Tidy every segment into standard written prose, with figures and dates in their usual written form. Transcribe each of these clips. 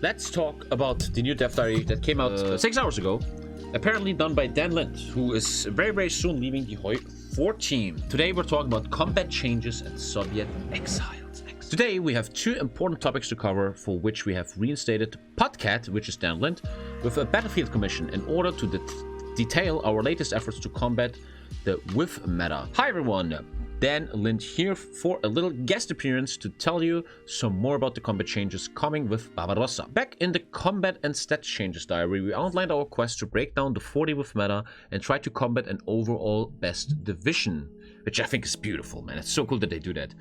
Let's talk about the new dev diary that came out 6 hours ago. Apparently done by Dan Lind, who is very soon leaving the HOI4 team. Today we're talking about combat changes and Soviet exiles. Today we have two important topics to cover, for which we have reinstated Podcat, which is Dan Lind, with a battlefield commission in order to detail our latest efforts to combat the whiff meta. Hi everyone, Dan Lind here for a little guest appearance to tell you some more about the combat changes coming with Barbarossa. Back in the combat and stat changes diary, we outlined our quest to break down the 40 whiff meta and try to combat an overall best division, which I think is beautiful, man. It's so cool that they do that.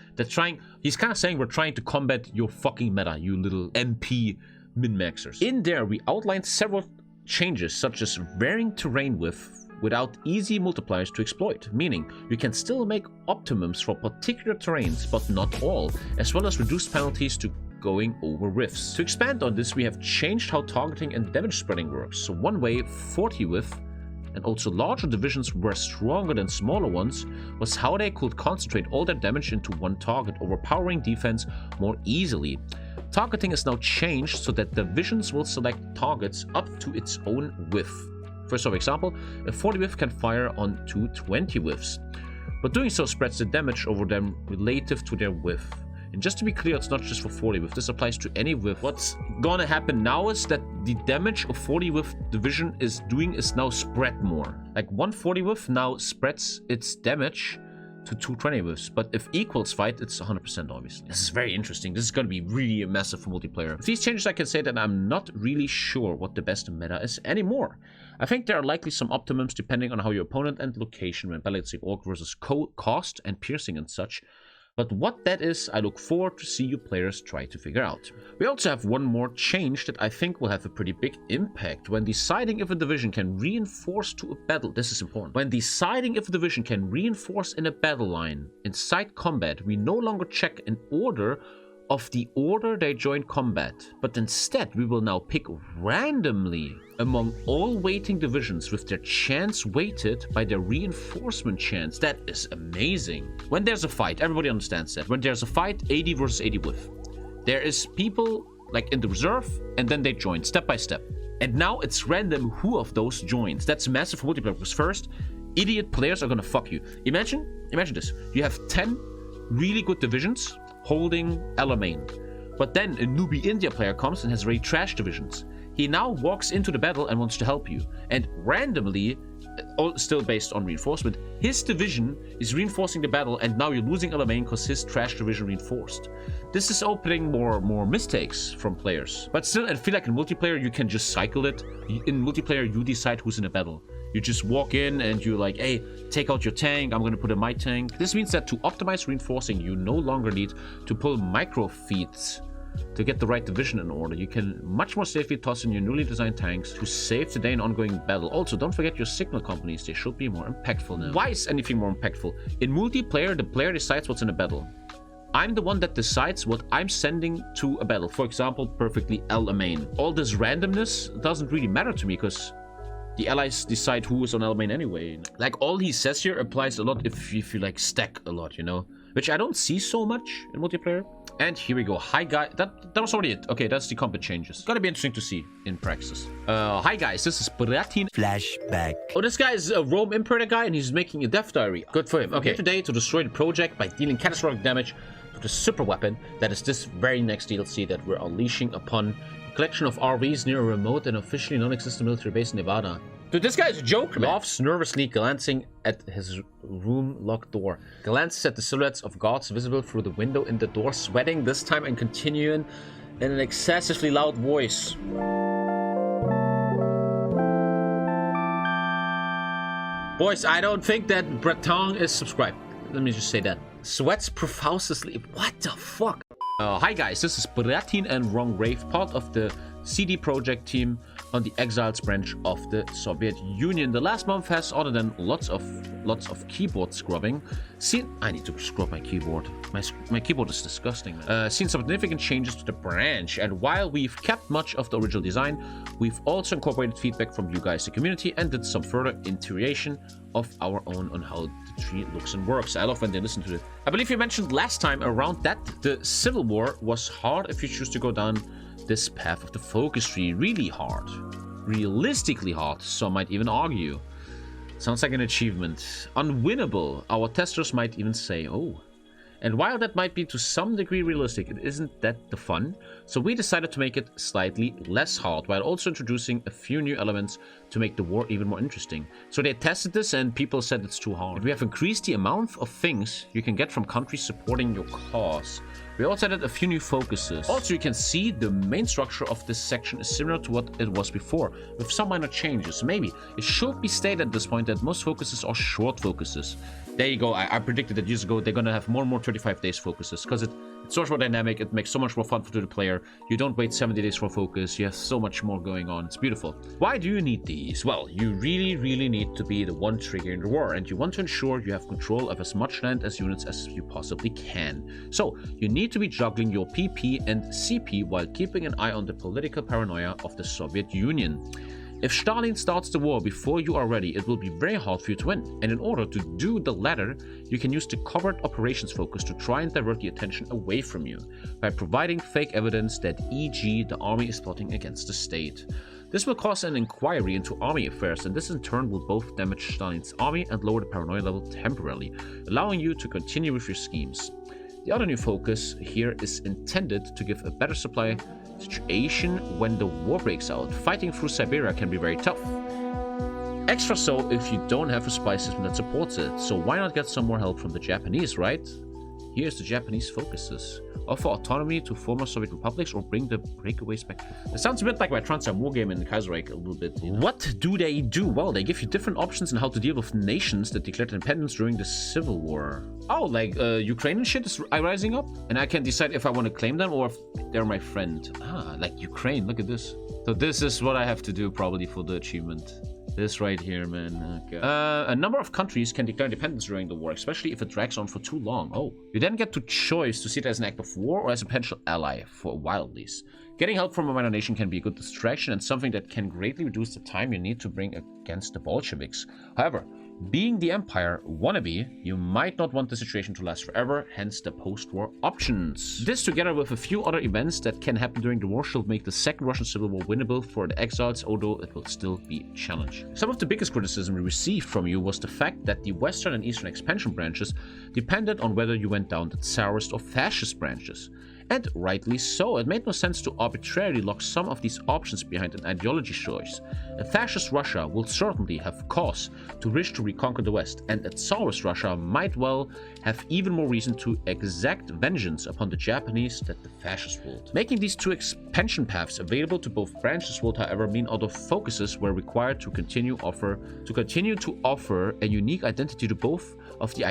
He's kind of saying we're trying to combat your fucking meta, you little MP min-maxers. In there, we outlined several changes, such as varying terrain width without easy multipliers to exploit, meaning you can still make optimums for particular terrains, but not all, as well as reduced penalties to going over rifts. To expand on this, we have changed how targeting and damage spreading works. So one way 40 width and also larger divisions were stronger than smaller ones was how they could concentrate all their damage into one target, overpowering defense more easily. Targeting is now changed so that divisions will select targets up to its own width. For example, a 40 whiff can fire on two 20 whiffs, but doing so spreads the damage over them relative to their whiff. And just to be clear, it's not just for 40 whiff, this applies to any whiff. What's gonna happen now is that the damage a 40 whiff division is doing is now spread more. Like one 40 whiff now spreads its damage to 220 whiffs, but if equals fight, it's 100% obviously. This is very interesting. This is going to be really massive for multiplayer. With these changes, I can say that I'm not really sure what the best meta is anymore. I think there are likely some optimums depending on how your opponent and location when balancing orc versus cost and piercing and such. But what that is, I look forward to see you players try to figure out. We also have one more change that I think will have a pretty big impact. When deciding if a division can reinforce to a battle, this is important. When deciding if a division can reinforce in a battle line inside combat, we no longer check an order of the order they join combat, but instead we will now pick randomly among all waiting divisions with their chance weighted by their reinforcement chance. That is amazing. When there's a fight, everybody understands that. When there's a fight, 80 versus 80 whiff. There is people like in the reserve, and then they join step by step. And now it's random who of those joins. That's massive for multiplayer, because first, idiot players are gonna fuck you. Imagine this. You have 10 really good divisions holding Alamein. But then a newbie India player comes and has very trash divisions. He now walks into the battle and wants to help you. And randomly, still based on reinforcement, his division is reinforcing the battle, and now you're losing Alamein because his trash division reinforced. This is opening more mistakes from players. But still, I feel like in multiplayer, you can just cycle it. In multiplayer, you decide who's in a battle. You just walk in and you're like, hey, take out your tank, I'm going to put in my tank. This means that to optimize reinforcing, you no longer need to pull micro feats to get the right division in order. You can much more safely toss in your newly designed tanks to save the day in ongoing battle. Also, don't forget your signal companies. They should be more impactful now. Why is anything more impactful? In multiplayer, the player decides what's in a battle. I'm the one that decides what I'm sending to a battle. For example, perfectly Alamein. All this randomness doesn't really matter to me, because the allies decide who is on Alamein anyway. Like, all he says here applies a lot if you like stack a lot, you know? Which I don't see so much in multiplayer. And here we go. Hi guys, that was already it. Okay, that's the combat changes. Gotta be interesting to see in practice. Hi guys, this is Bratin. Flashback. Oh, this guy is a Rome Imperator guy, and he's making a death diary. Good for him. Okay, today to destroy the project by dealing catastrophic damage to the super weapon that is this very next DLC that we're unleashing upon a collection of RVs near a remote and officially non-existent military base in Nevada. Dude, this guy's a joke, man. Laughs nervously, glancing at his room-locked door. Glances at the silhouettes of guards visible through the window in the door, sweating this time and continuing in an excessively loud voice. Boys, I don't think that Breton is subscribed. Let me just say that. Sweats profusely. What the fuck? Hi guys, this is Bratin and Wrong Rave, part of the CD Projekt team on the Exiles branch of the Soviet Union. The last month has, other than lots of keyboard scrubbing, I need to scrub my keyboard. My keyboard is disgusting. Seen some significant changes to the branch, and while we've kept much of the original design, we've also incorporated feedback from you guys, the community, and did some further iteration of our own on how the tree looks and works. I love when they listen to it. I believe you mentioned last time around that the Civil War was hard if you choose to go down this path of the focus tree. Really hard. Realistically hard, some might even argue. Sounds like an achievement. Unwinnable, our testers might even say. Oh. And while that might be to some degree realistic, it isn't that the fun. So we decided to make it slightly less hard, while also introducing a few new elements to make the war even more interesting. So they tested this and people said it's too hard. We have increased the amount of things you can get from countries supporting your cause. We also added a few new focuses. Also, you can see the main structure of this section is similar to what it was before, with some minor changes. Maybe it should be stated at this point that most focuses are short focuses. There you go. I predicted that years ago they're gonna have more and more 35 days focuses because it's so much more dynamic. It makes so much more fun for the player. You don't wait 70 days for a focus. You have so much more going on. It's beautiful. Why do you need these? Well, you really need to be the one triggering the war, and you want to ensure you have control of as much land as units as you possibly can. So you need to be juggling your PP and CP while keeping an eye on the political paranoia of the Soviet Union. If Stalin starts the war before you are ready, it will be very hard for you to win. And in order to do the latter, you can use the covert operations focus to try and divert the attention away from you by providing fake evidence that, e.g., the army is plotting against the state. This will cause an inquiry into army affairs, and this in turn will both damage Stalin's army and lower the paranoia level temporarily, allowing you to continue with your schemes. The other new focus here is intended to give a better supply situation when the war breaks out. Fighting through Siberia can be very tough. Extra so if you don't have a supply system that supports it. So why not get some more help from the Japanese, right? Here's the Japanese focuses. Offer autonomy to former Soviet republics or bring the breakaways back. It sounds a bit like my Transam war game in Kaiserreich a little bit. You know? What do they do? Well, they give you different options on how to deal with nations that declared independence during the Civil War. Oh, like Ukrainian shit is rising up? And I can decide if I want to claim them or if they're my friend. Ah, like Ukraine, look at this. So this is what I have to do probably for the achievement. This right here, man. Okay. A number of countries can declare independence during the war, especially if it drags on for too long. Oh. You then get to choose to see it as an act of war or as a potential ally, for a while at least. Getting help from a minor nation can be a good distraction and something that can greatly reduce the time you need to bring against the Bolsheviks. However, being the Empire wannabe, you might not want the situation to last forever, hence the post-war options. This, together with a few other events that can happen during the war, should make the second Russian Civil War winnable for the Exiles, although it will still be a challenge. Some of the biggest criticism we received from you was the fact that the Western and Eastern expansion branches depended on whether you went down the Tsarist or Fascist branches. And rightly so. It made no sense to arbitrarily lock some of these options behind an ideology choice. A fascist Russia will certainly have cause to wish to reconquer the West, and a Tsarist Russia might well have even more reason to exact vengeance upon the Japanese than the fascist world. Making these two expansion paths available to both branches would, however, mean other focuses were required to continue to offer a unique identity to both of the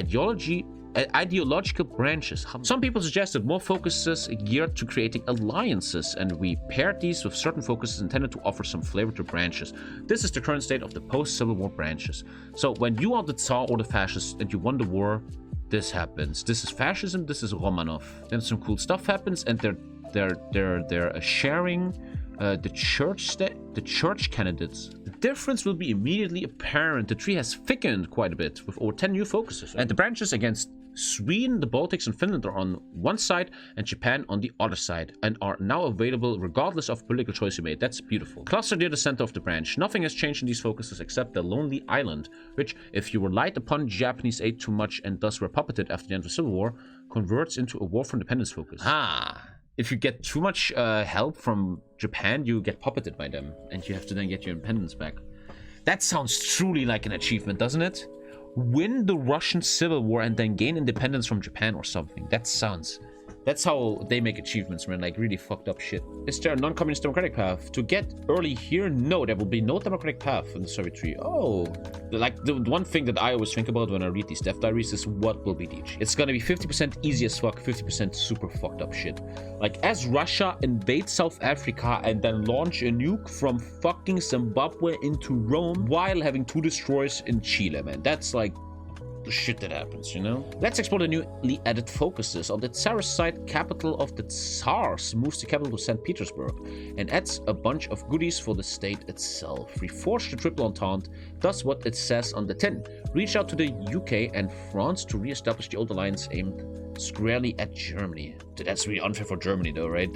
ideological branches. Some people suggested more focuses geared to creating alliances, and we paired these with certain focuses intended to offer some flavor to branches. This is the current state of the post-Civil War branches. So when you are the Tsar or the fascist and you won the war, this happens. This is fascism, this is Romanov. Then some cool stuff happens, and they're sharing the church candidates. The difference will be immediately apparent. The tree has thickened quite a bit with over 10 new focuses, and the branches against Sweden, the Baltics, and Finland are on one side and Japan on the other side, and are now available regardless of political choice you made. That's beautiful. Clustered near the center of the branch. Nothing has changed in these focuses except the Lonely Island, which, if you relied upon Japanese aid too much and thus were puppeted after the end of the Civil War, converts into a War for Independence focus. If you get too much help from Japan, you get puppeted by them, and you have to then get your independence back. That sounds truly like an achievement, doesn't it? Win the Russian Civil War and then gain independence from Japan or something. That's how they make achievements, man. Like really fucked up shit. Is there a non-communist democratic path? To get early here, no, there will be no democratic path in the Soviet tree. Oh, like the one thing that I always think about when I read these death diaries is what will be the achievement. It's gonna be 50% easy as fuck, 50% super fucked up shit. Like as Russia invades South Africa and then launch a nuke from fucking Zimbabwe into Rome while having 2 destroyers in Chile, man. That's like the shit that happens, you know? Let's explore the newly added focuses. On the Tsarist side, capital of the Tsars moves the capital to St. Petersburg and adds a bunch of goodies for the state itself. Reforge the Triple Entente does what it says on the tin. Reach out to the UK and France to re-establish the old alliance aimed squarely at Germany. Dude, that's really unfair for Germany though, right?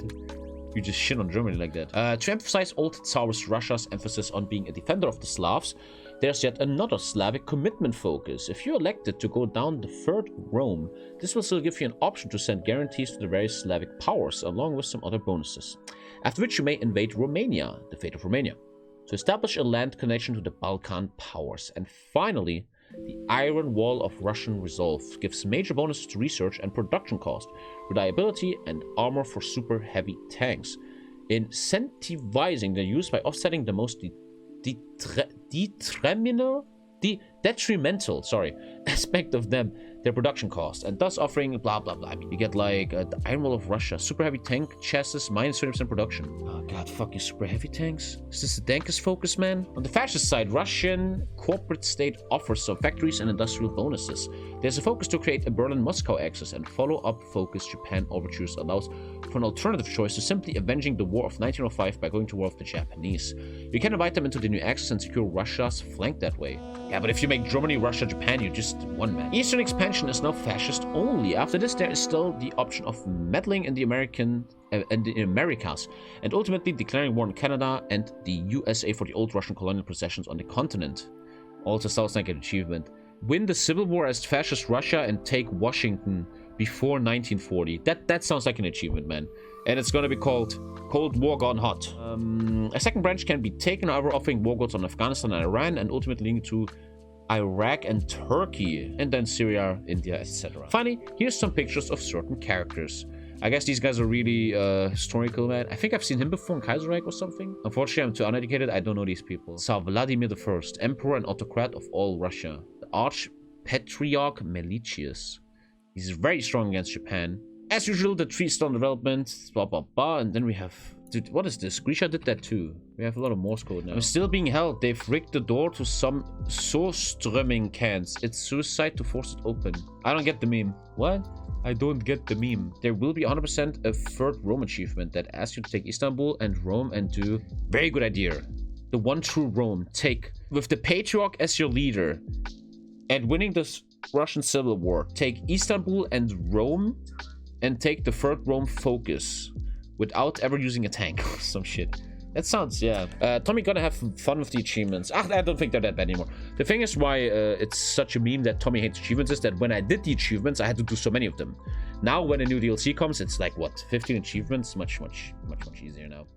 You just shit on Germany like that. To emphasize old Tsarist Russia's emphasis on being a defender of the Slavs, there's yet another Slavic commitment focus. If you're elected to go down the Third Rome, this will still give you an option to send guarantees to the various Slavic powers, along with some other bonuses. After which you may invade Romania, the fate of Romania, to establish a land connection to the Balkan powers. And finally, the Iron Wall of Russian Resolve gives major bonuses to research and production cost, reliability, and armor for super heavy tanks, incentivizing their use by offsetting the most detrimental aspect of them, their production cost, and thus offering blah blah blah. I mean, you get like the Iron Wall of Russia, super heavy tank chassis, minus 30% production. Oh god, fuck you, super heavy tanks. Is this the dankest focus, man? On the fascist side, Russian corporate state offers some factories and industrial bonuses. There's a focus to create a Berlin-Moscow axis, and follow-up focus Japan overtures allows for an alternative choice to simply avenging the War of 1905 by going to war with the Japanese. You can invite them into the new axis and secure Russia's flank that way. Yeah, but if you make Germany, Russia, Japan, you just won, man. Eastern expansion is now fascist only. After this, there is still the option of meddling in the Americas, and ultimately declaring war on Canada and the USA for the old Russian colonial possessions on the continent. Also sounds like an achievement. Win the Civil War as fascist Russia and take Washington before 1940. That sounds like an achievement, man. And it's gonna be called Cold War Gone Hot. A second branch can be taken, however, offering war goals on Afghanistan and Iran, and ultimately leading to Iraq and Turkey, and then Syria, India, etc. Finally, here's some pictures of certain characters. I guess these guys are really historical, man. I think I've seen him before in Kaiserreich or something. Unfortunately, I'm too uneducated. I don't know these people. Tsar Vladimir I, Emperor and Autocrat of all Russia. The Archpatriarch Meletius. He's very strong against Japan. As usual, the 3-star development, blah blah blah, and then we have... Dude, what is this? Grisha did that too. We have a lot of Morse code now. I'm still being held. They've rigged the door to some Surströmming cans. It's suicide to force it open. I don't get the meme. What? I don't get the meme. There will be 100% a third Rome achievement that asks you to take Istanbul and Rome and do... Very good idea. The one true Rome. Take, with the Patriarch as your leader, and winning this Russian Civil War, take Istanbul and Rome, and take the third Rome focus without ever using a tank or some shit. That sounds, yeah. Tommy gonna have fun with the achievements. I don't think they're that bad anymore. The thing is why it's such a meme that Tommy hates achievements is that when I did the achievements, I had to do so many of them. Now when a new DLC comes, it's like, what, 15 achievements? Much easier now.